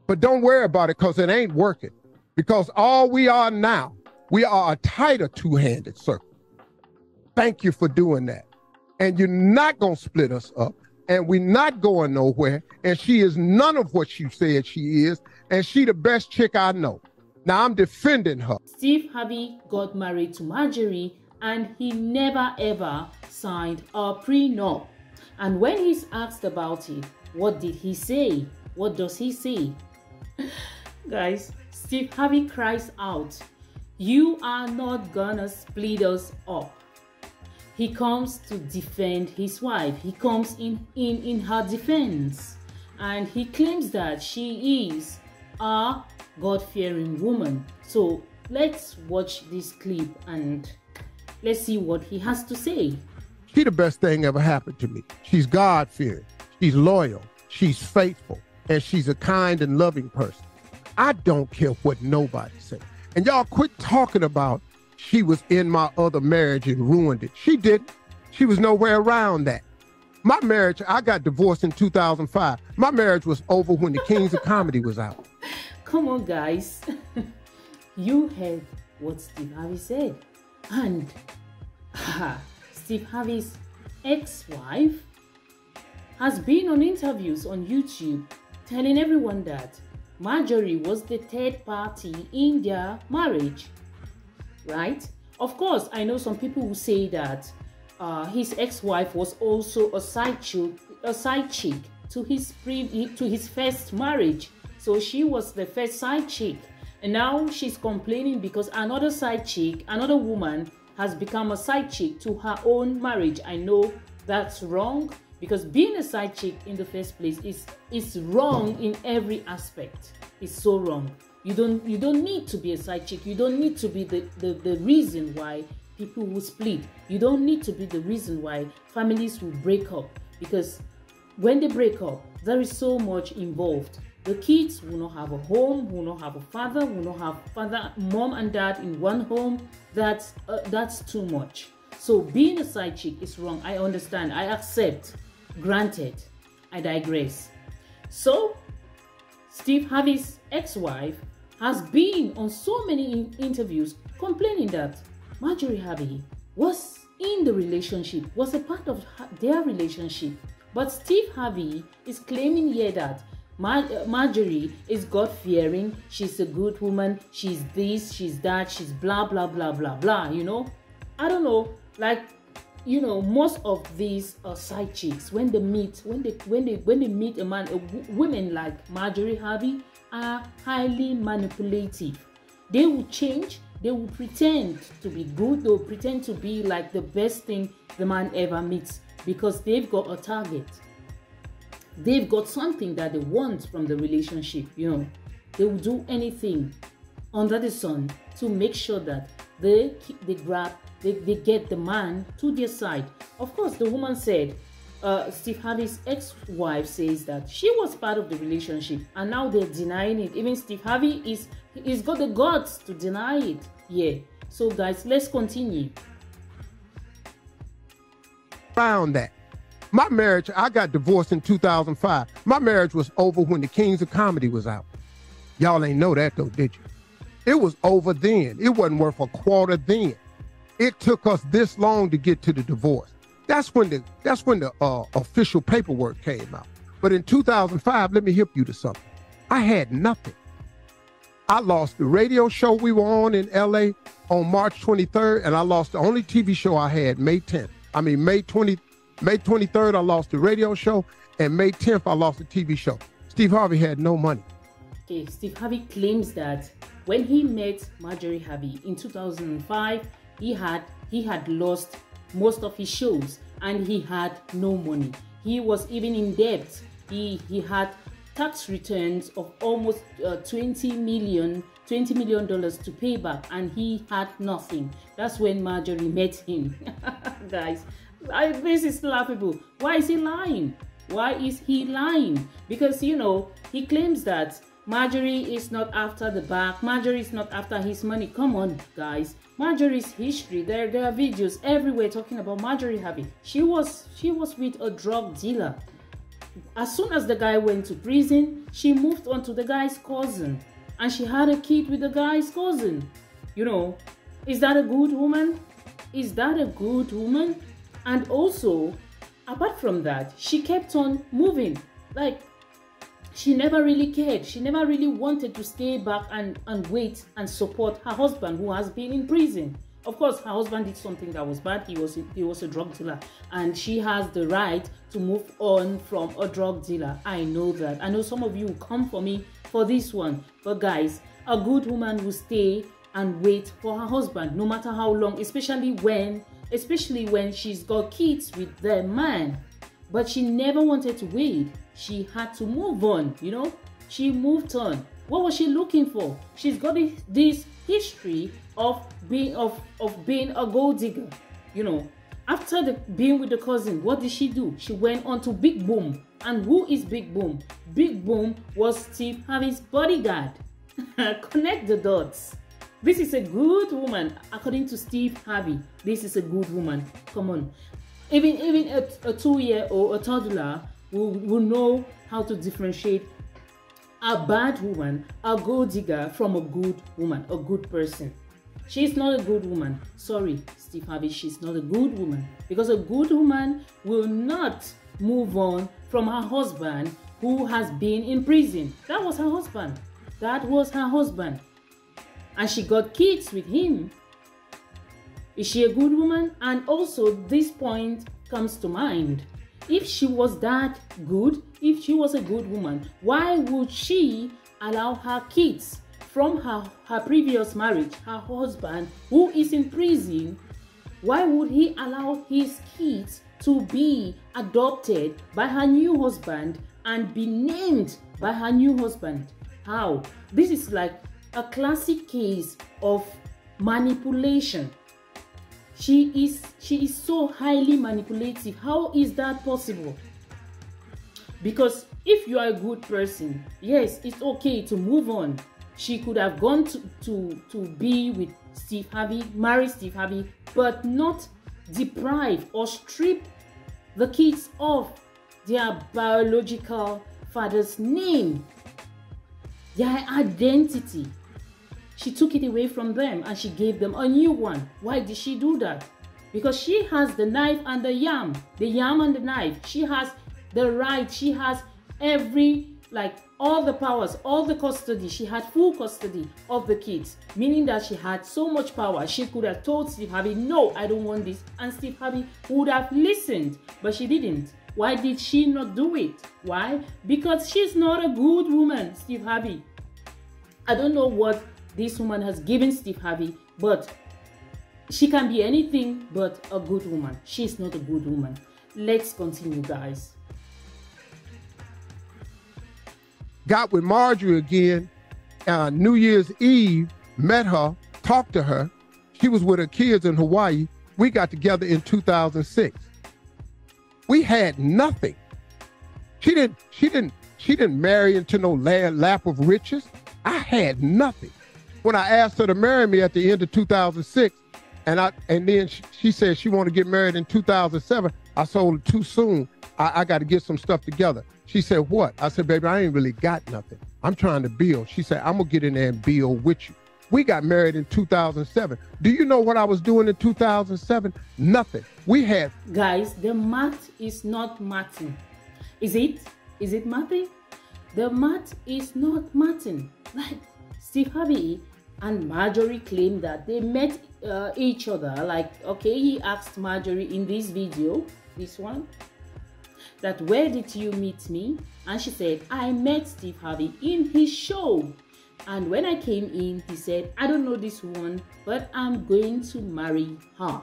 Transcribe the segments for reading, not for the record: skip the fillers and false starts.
But don't worry about it because it ain't working. Because all we are now, we are a tighter two-handed circle. Thank you for doing that. And you're not going to split us up. And we're not going nowhere. And she is none of what she said she is. And she the best chick I know. Now I'm defending her. Steve Harvey got married to Marjorie and he never ever signed a prenup. And when he's asked about it, what did he say? What does he say? Guys, Steve Harvey cries out, "You are not gonna split us up." He comes to defend his wife. He comes in her defense. And he claims that she is a God-fearing woman. So let's watch this clip and let's see what he has to say. She the best thing ever happened to me. She's God-fearing. She's loyal. She's faithful. And she's a kind and loving person. I don't care what nobody says. And y'all quit talking about she was in my other marriage and ruined it. She didn't. She was nowhere around that. My marriage, I got divorced in 2005. My marriage was over when the Kings of Comedy was out. Come on, guys. You heard what Steve Harvey said. And Steve Harvey's ex-wife has been on interviews on YouTube telling everyone that Marjorie was the third party in their marriage. Right? Of course, I know some people who say that his ex-wife was also a side chick to his first marriage. So she was the first side chick, and now she's complaining because another side chick, another woman, has become a side chick to her own marriage. I know that's wrong because being a side chick in the first place is wrong in every aspect. It's so wrong. You don't need to be a side chick. You don't need to be the reason why people will split. You don't need to be the reason why families will break up, because when they break up, there is so much involved. The kids will not have a home, will not have a father, will not have father, mom and dad in one home. That's too much. So being a side chick is wrong. I understand. I accept. Granted. I digress. So Steve Harvey's ex-wife has been on so many interviews complaining that Marjorie Harvey was in the relationship, was a part of their relationship. But Steve Harvey is claiming here that Marjorie is God-fearing, she's a good woman, she's this, she's that, she's blah, blah, blah, blah, blah, you know? I don't know, like, you know, most of these side chicks, when they meet a man, women like Marjorie Harvey are highly manipulative. They will change, they will pretend to be good, they will pretend to be like the best thing the man ever meets because they've got a target. They've got something that they want from the relationship, you know. They will do anything under the sun to make sure that they get the man to their side. Of course, the woman said, Steve Harvey's ex-wife says that she was part of the relationship and now they're denying it. Even Steve Harvey is got the guts to deny it. Yeah. So guys, let's continue. Found that. My marriage, I got divorced in 2005. My marriage was over when the Kings of Comedy was out. Y'all ain't know that though, did you? It was over then. It wasn't worth a quarter then. It took us this long to get to the divorce. That's when the official paperwork came out. But in 2005, let me hip you to something. I had nothing. I lost the radio show we were on in LA on March 23rd, and I lost the only TV show I had May 10th. I mean, May 23rd, I lost the radio show, and May 10th, I lost the TV show. Steve Harvey had no money. Okay, Steve Harvey claims that when he met Marjorie Harvey in 2005, he had lost most of his shows and he had no money. He was even in debt. He had tax returns of almost $20 million to pay back, and he had nothing. That's when Marjorie met him. Guys, this is laughable. Why is he lying? Why is he lying? Because, you know, he claims that Marjorie is not after the back. Marjorie is not after his money. Come on, guys. Marjorie's history. There are videos everywhere talking about Marjorie Harvey. She was with a drug dealer. as soon as the guy went to prison, she moved on to the guy's cousin. And she had a kid with the guy's cousin. You know, is that a good woman? Is that a good woman? And also, apart from that, she kept on moving. Like, she never really cared. She never really wanted to stay back and wait and support her husband who has been in prison. Of course, her husband did something that was bad. He was a drug dealer. And she has the right to move on from a drug dealer. I know that. I know some of you will come for me for this one. But guys, a good woman will stay and wait for her husband no matter how long, especially when she's got kids with the man. But she never wanted to wait. She had to move on, you know. She moved on. What was she looking for? She's got this history of being a gold digger, you know. After being with the cousin, what did she do? She went on to Big Boom. And who is Big Boom? Big Boom was Steve Harvey's bodyguard. Connect the dots. This is a good woman, according to Steve Harvey. This is a good woman. Come on. Even a 2-year-old, a toddler, will know how to differentiate a bad woman, a gold digger, from a good woman, a good person. She's not a good woman. Sorry, Steve Harvey, she's not a good woman. Because a good woman will not move on from her husband who has been in prison. That was her husband. That was her husband. And she got kids with him. Is she a good woman? And also, this point comes to mind. If she was that good, if she was a good woman, why would she allow her kids from her previous marriage, her husband who is in prison, why would he allow his kids to be adopted by her new husband and be named by her new husband? How? This is like a classic case of manipulation. She is so highly manipulative. How is that possible? Because if you are a good person, yes, it's okay to move on. She could have gone to be with Steve Harvey, marry Steve Harvey, but not deprive or strip the kids of their biological father's name, their identity. She took it away from them and she gave them a new one. Why did she do that? Because she has the knife and the yam and the knife. She has the right, she has all the powers, all the custody. She had full custody of the kids, meaning that she had so much power. She could have told Steve Harvey, no, I don't want this. And Steve Harvey would have listened, but she didn't. Why did she not do it? Why? Because she's not a good woman, Steve Harvey. I don't know what this woman has given Steve Harvey, but she can be anything but a good woman. She's not a good woman. Let's continue, guys. Got with Marjorie again, New Year's Eve, met her, talked to her. She was with her kids in Hawaii. We got together in 2006. We had nothing. She didn't marry into no lap of riches. I had nothing. When I asked her to marry me at the end of 2006, and then she said she wanted to get married in 2007, I told her too soon. I got to get some stuff together. She said, what? I said, baby, I ain't really got nothing. I'm trying to build. She said, I'm going to get in there and build with you. We got married in 2007. Do you know what I was doing in 2007? Nothing. We had... Guys, the math is not mathing. Is it? Is it mathing? The math is not mathing. Like, Steve Harvey and Marjorie claim that they met each other. Like, okay, he asked Marjorie in this video, this one, that where did you meet me? And she said, I met Steve Harvey in his show. And when I came in, he said, I don't know this woman, but I'm going to marry her.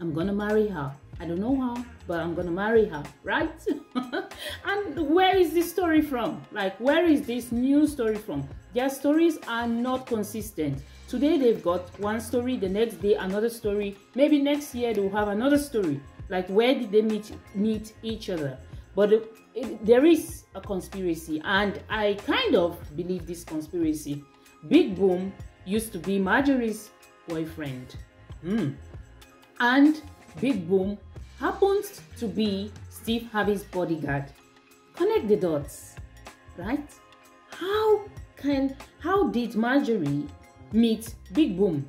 I'm going to marry her. I don't know how, but I'm going to marry her, right? And where is this story from? Like, where is this new story from? Their stories are not consistent. Today they've got one story, the next day another story. Maybe next year they'll have another story. Like, where did they meet each other? But there is a conspiracy, and I kind of believe this conspiracy. Big Boom used to be Marjorie's boyfriend. And Big Boom happens to be Steve Harvey's bodyguard. Connect the dots, right? How did Marjorie meet Big Boom?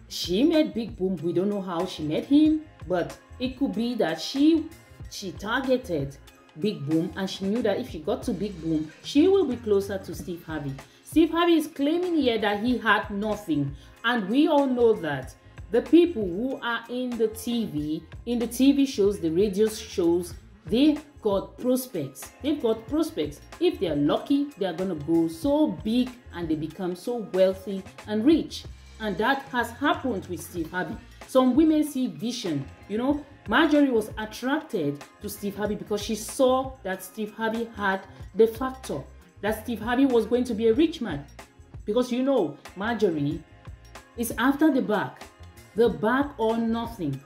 She met Big Boom. We don't know how she met him, but it could be that she targeted Big Boom, and she knew that if she got to Big Boom, she will be closer to Steve Harvey. Steve Harvey is claiming here that he had nothing, and we all know that the people who are in the TV shows, the radio shows, they've got prospects. They've got prospects. If they're lucky, they're gonna go so big and they become so wealthy and rich. And that has happened with Steve Harvey. Some women see vision. You know, Marjorie was attracted to Steve Harvey because she saw that Steve Harvey had the factor, that Steve Harvey was going to be a rich man. Because you know, Marjorie is after the bag or nothing.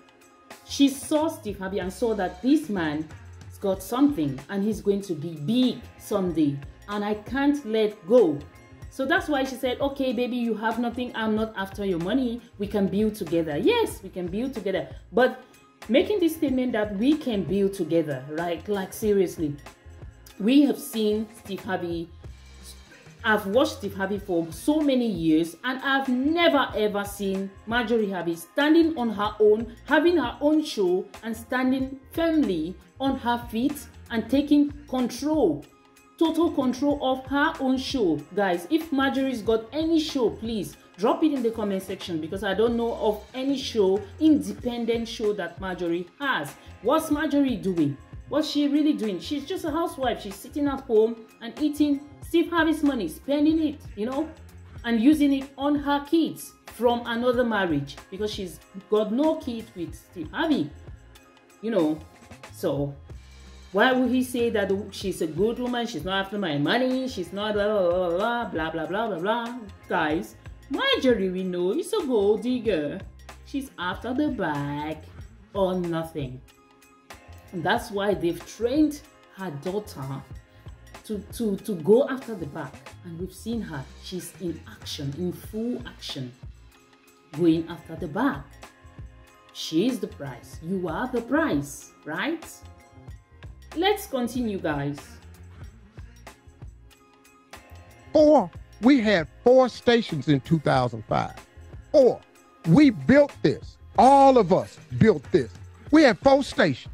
She saw Steve Harvey and saw that this man has got something and he's going to be big someday, and I can't let go. So that's why she said, okay, baby, you have nothing. I'm not after your money. We can build together. Yes, we can build together. But making this statement that we can build together, right? Like seriously, we have seen Steve Harvey. I've watched Steve Harvey for so many years, and I've never ever seen Marjorie Harvey standing on her own, having her own show, and standing firmly on her feet and taking control. Total control of her own show. Guys, if Marjorie's got any show, please drop it in the comment section, because I don't know of any show, independent show, that Marjorie has. What's Marjorie doing? What's she really doing? She's just a housewife. She's sitting at home and eating Steve Harvey's money, spending it, you know, and using it on her kids from another marriage, because she's got no kids with Steve Harvey, you know. So why would he say that she's a good woman? She's not after my money. She's not blah, blah, blah, blah, blah, blah, blah, blah. Guys, Marjorie, we know, is a gold digger. She's after the bag or nothing. And that's why they've trained her daughter to go after the bag. And we've seen her. She's in action, in full action, going after the bag. She is the prize. You are the prize, right? Let's continue, guys. We had 4 stations in 2005. We built this. All of us built this. We had 4 stations.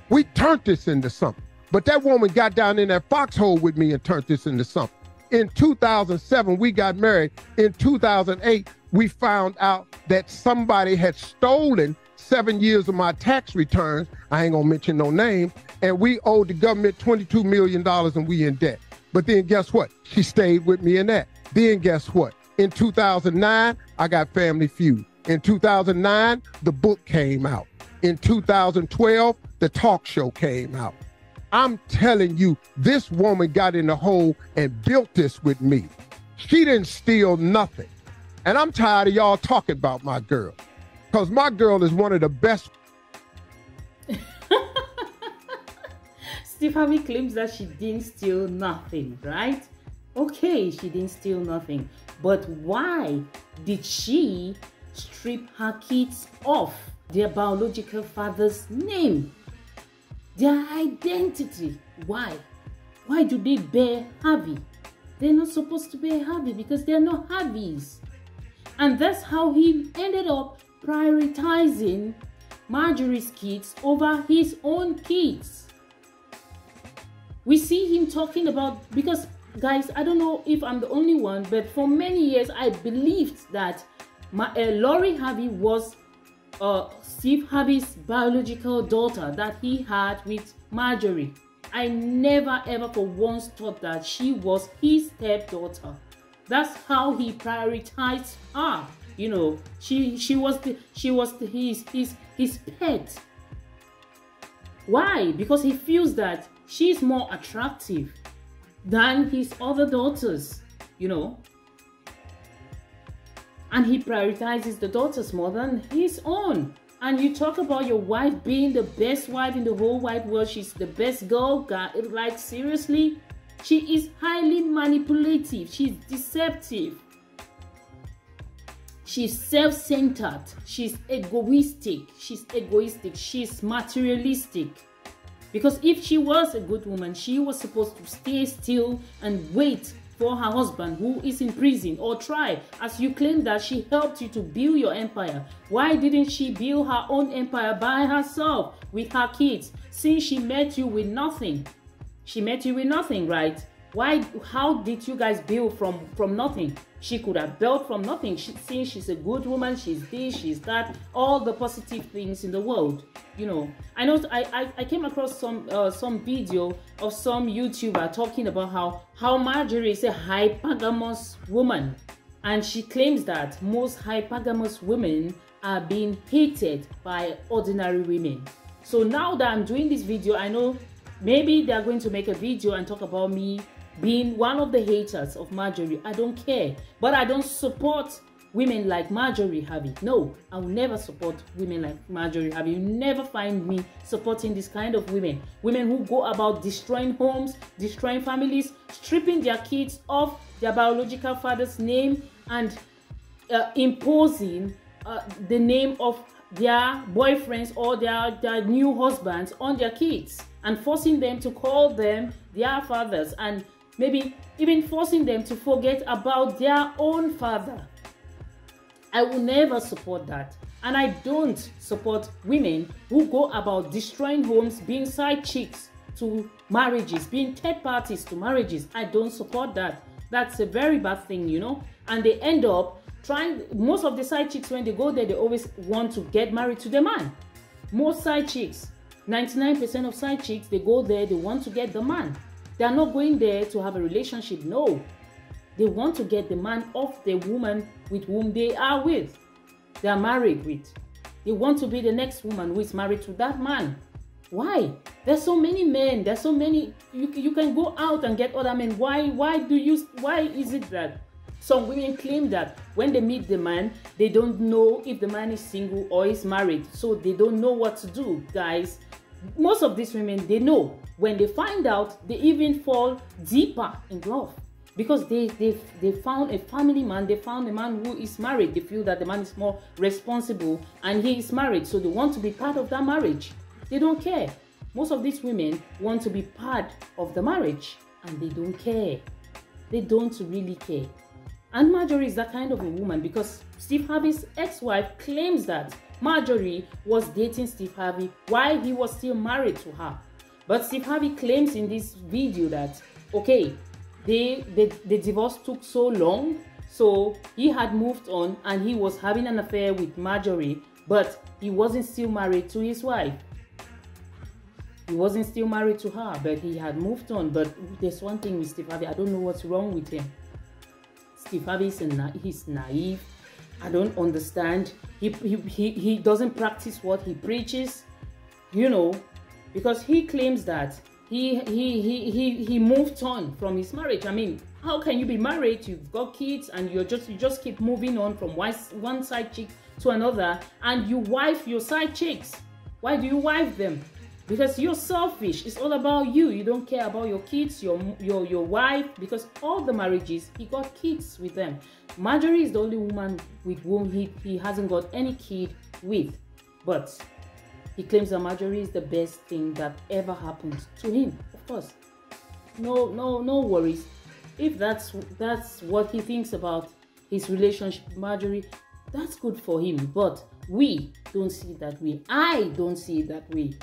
We turned this into something. But that woman got down in that foxhole with me and turned this into something. In 2007, we got married. In 2008, we found out that somebody had stolen 7 years of my tax returns. I ain't gonna mention no name. And we owed the government $22 million and we in debt. But then guess what? She stayed with me in that. Then guess what? In 2009, I got Family Feud. In 2009, the book came out. In 2012, the talk show came out. I'm telling you, this woman got in the hole and built this with me. She didn't steal nothing. And I'm tired of y'all talking about my girl, because my girl is one of the best. Steve Harvey claims that she didn't steal nothing, right? Okay, she didn't steal nothing. But why did she strip her kids of their biological father's name, their identity? Why? Why do they bear Harvey? They're not supposed to bear Harvey because they're not Harveys. And that's how he ended up prioritizing Marjorie's kids over his own kids. We see him talking about, because guys, I don't know if I'm the only one, but for many years I believed that Lori Harvey was Steve Harvey's biological daughter that he had with Marjorie. I never ever for once thought that she was his stepdaughter. That's how he prioritized her. You know, she was his pet. Why? Because he feels that she's more attractive than his other daughters, you know. And he prioritizes the daughters more than his own. And you talk about your wife being the best wife in the whole wide world. She's the best girl. Like, seriously? She is highly manipulative. She's deceptive. She's self-centered. She's egoistic. She's materialistic. Because if she was a good woman, she was supposed to stay still and wait for her husband who is in prison, or try, as you claim that she helped you to build your empire. Why didn't she build her own empire by herself with her kids, since she met you with nothing? She met you with nothing, right? Why? How did you guys build from nothing? She could have built from nothing. Since she's a good woman, she's this, she's that, all the positive things in the world. You know, I know I came across some video of some YouTuber talking about how Marjorie is a hypergamous woman, and she claims that most hypergamous women are being hated by ordinary women. So now that I'm doing this video, I know maybe they're going to make a video and talk about me being one of the haters of Marjorie. I don't care, but I don't support women like Marjorie Harvey. No, I will never support women like Marjorie Harvey. You never find me supporting this kind of women. Women who go about destroying homes, destroying families, stripping their kids of their biological father's name, and imposing the name of their boyfriends or their new husbands on their kids, and forcing them to call them their fathers, and maybe even forcing them to forget about their own father. I will never support that. And I don't support women who go about destroying homes, being side chicks to marriages, being third parties to marriages. I don't support that. That's a very bad thing, you know. And they end up trying, most of the side chicks, when they go there, they always want to get married to the man. Most side chicks, 99% of side chicks, they go there, they want to get the man. They are not going there to have a relationship, no. They want to get the man off the woman with whom they are with, they are married with. They want to be the next woman who is married to that man. Why? There's so many men, there's so many, you can go out and get other men. Why is it that some women claim that when they meet the man, they don't know if the man is single or is married, so they don't know what to do? Guys, most of these women, they know. When they find out, they even fall deeper in love, because they found a family man, they found a man who is married. They feel that the man is more responsible and he is married, so they want to be part of that marriage. They don't care. Most of these women want to be part of the marriage, and they don't care. They don't really care. And Marjorie is that kind of a woman, because Steve Harvey's ex-wife claims that Marjorie was dating Steve Harvey while he was still married to her. But Steve Harvey claims in this video that, okay, the divorce took so long, so he had moved on and he was having an affair with Marjorie, but he wasn't still married to his wife. He wasn't still married to her, but he had moved on. But there's one thing with Steve Harvey, I don't know what's wrong with him. Steve Harvey he's naive. I don't understand. He doesn't practice what he preaches, you know, because he claims that he moved on from his marriage. I mean, how can you be married, you've got kids, and you just keep moving on from one side chick to another, and you wife your side chicks? Why do you wife them? Because you're selfish. It's all about you. You don't care about your kids, your wife, because all the marriages, he got kids with them. Marjorie is the only woman with whom he hasn't got any kid with. But he claims that Marjorie is the best thing that ever happened to him. Of course, no worries. If that's what he thinks about his relationship with Marjorie, that's good for him. But we don't see it that way. I don't see it that way.